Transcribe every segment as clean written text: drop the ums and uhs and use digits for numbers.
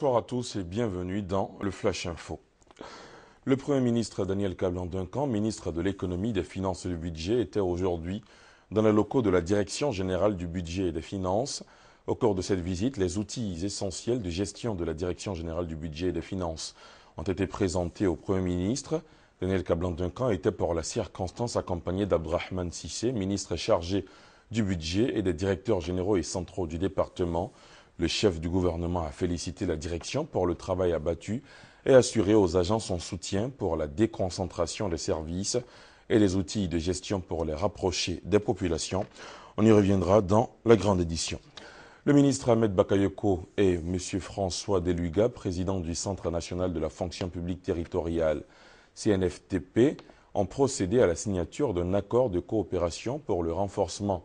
Bonsoir à tous et bienvenue dans le Flash Info. Le Premier ministre Daniel Kablan-Duncan, ministre de l'économie, des finances et du budget, était aujourd'hui dans les locaux de la Direction générale du budget et des finances. Au cours de cette visite, les outils essentiels de gestion de la Direction générale du budget et des finances ont été présentés au Premier ministre. Daniel Kablan-Duncan était pour la circonstance accompagné d'Abdrahman Sissé, ministre chargé du budget et des directeurs généraux et centraux du département. Le chef du gouvernement a félicité la direction pour le travail abattu et assuré aux agents son soutien pour la déconcentration des services et les outils de gestion pour les rapprocher des populations. On y reviendra dans la grande édition. Le ministre Ahmed Bakayoko et M. François Deluga, président du Centre national de la fonction publique territoriale, CNFTP, ont procédé à la signature d'un accord de coopération pour le renforcement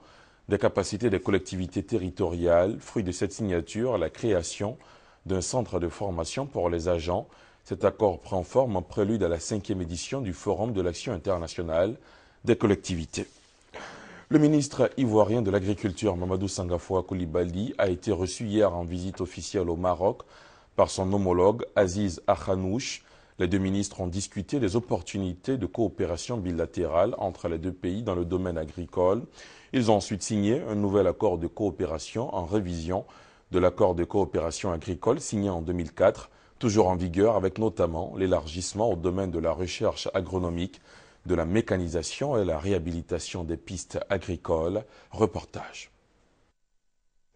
des capacités des collectivités territoriales. Fruit de cette signature, la création d'un centre de formation pour les agents. Cet accord prend forme en prélude à la 5e édition du Forum de l'action internationale des collectivités. Le ministre ivoirien de l'Agriculture, Mamadou Sangafoua Koulibaly, a été reçu hier en visite officielle au Maroc par son homologue Aziz Akhanouch. Les deux ministres ont discuté des opportunités de coopération bilatérale entre les deux pays dans le domaine agricole. Ils ont ensuite signé un nouvel accord de coopération en révision de l'accord de coopération agricole signé en 2004, toujours en vigueur avec notamment l'élargissement au domaine de la recherche agronomique, de la mécanisation et la réhabilitation des pistes agricoles. Reportage.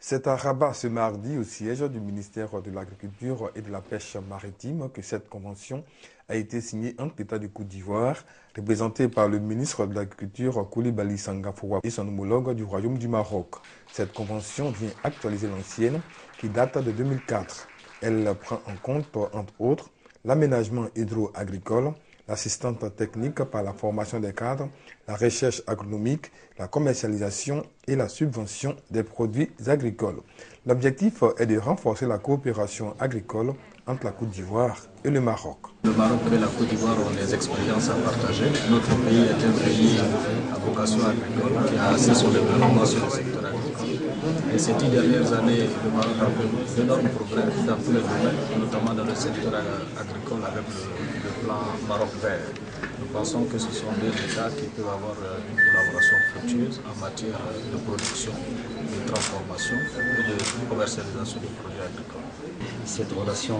C'est à Rabat ce mardi, au siège du ministère de l'Agriculture et de la Pêche maritime, que cette convention a été signée entre l'État du Côte d'Ivoire, représenté par le ministre de l'Agriculture Koulibaly Sangafoua et son homologue du Royaume du Maroc. Cette convention vient actualiser l'ancienne, qui date de 2004. Elle prend en compte, entre autres, l'aménagement hydro-agricole, l'assistance technique par la formation des cadres, la recherche agronomique, la commercialisation et la subvention des produits agricoles. L'objectif est de renforcer la coopération agricole entre la Côte d'Ivoire et le Maroc. Le Maroc et la Côte d'Ivoire ont des expériences à partager. Notre pays est un pays à vocation agricole qui a assez son développement sur le secteur agricole. Et ces 10 dernières années, le Maroc a fait d'énormes progrès dans tous les domaines, notamment dans le secteur agricole avec le plan Maroc vert. Nous pensons que ce sont deux États qui peuvent avoir une collaboration fructueuse en matière de production, de transformation et de commercialisation des produits agricoles. Cette relation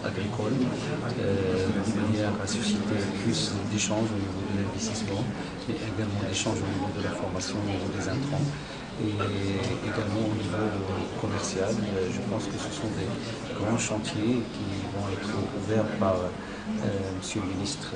agricole de manière à susciter plus d'échanges au niveau de l'investissement, mais également d'échanges au niveau de la formation, au niveau des intrants et également au niveau commercial. Je pense que ce sont des grands chantiers qui vont être ouverts par Monsieur le ministre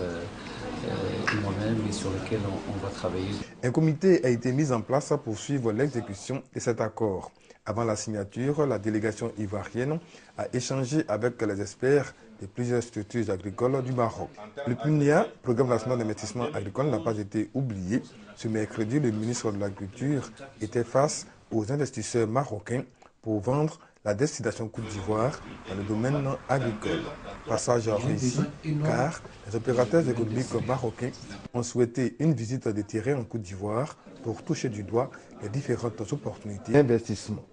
et moi-même et sur lesquels on va travailler. Un comité a été mis en place pour suivre l'exécution de cet accord. Avant la signature, la délégation ivoirienne a échangé avec les experts de plusieurs structures agricoles du Maroc. Le PNUA, Programme national d'investissement agricole, n'a pas été oublié. Ce mercredi, le ministre de l'Agriculture était face aux investisseurs marocains pour vendre la destination Côte d'Ivoire dans le domaine agricole. Passage réussi car les opérateurs économiques marocains ont souhaité une visite de terrain en Côte d'Ivoire pour toucher du doigt les différentes opportunités d'investissement.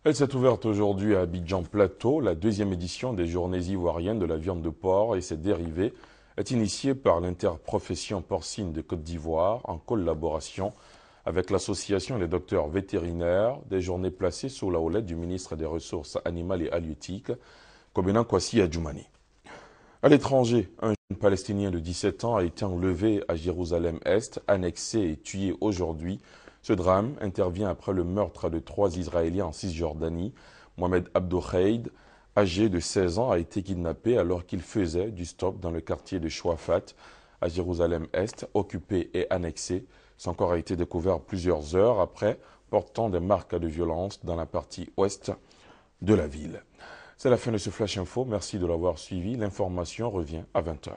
Elle s'est ouverte aujourd'hui à Abidjan Plateau. La 2e édition des Journées ivoiriennes de la viande de porc et ses dérivés est initiée par l'interprofession porcine de Côte d'Ivoire en collaboration avec l'association des docteurs vétérinaires. Des journées placées sous la houlette du ministre des Ressources animales et halieutiques, Kobena Kwasi Adjoumani. À l'étranger, un jeune Palestinien de 17 ans a été enlevé à Jérusalem-Est, annexé et tué aujourd'hui. Ce drame intervient après le meurtre de 3 Israéliens en Cisjordanie. Mohamed Abdouhaïd, âgé de 16 ans, a été kidnappé alors qu'il faisait du stop dans le quartier de Chouafat, à Jérusalem-Est, occupé et annexé. Son corps a été découvert plusieurs heures après, portant des marques de violence dans la partie ouest de la ville. C'est la fin de ce Flash Info. Merci de l'avoir suivi. L'information revient à 20 h.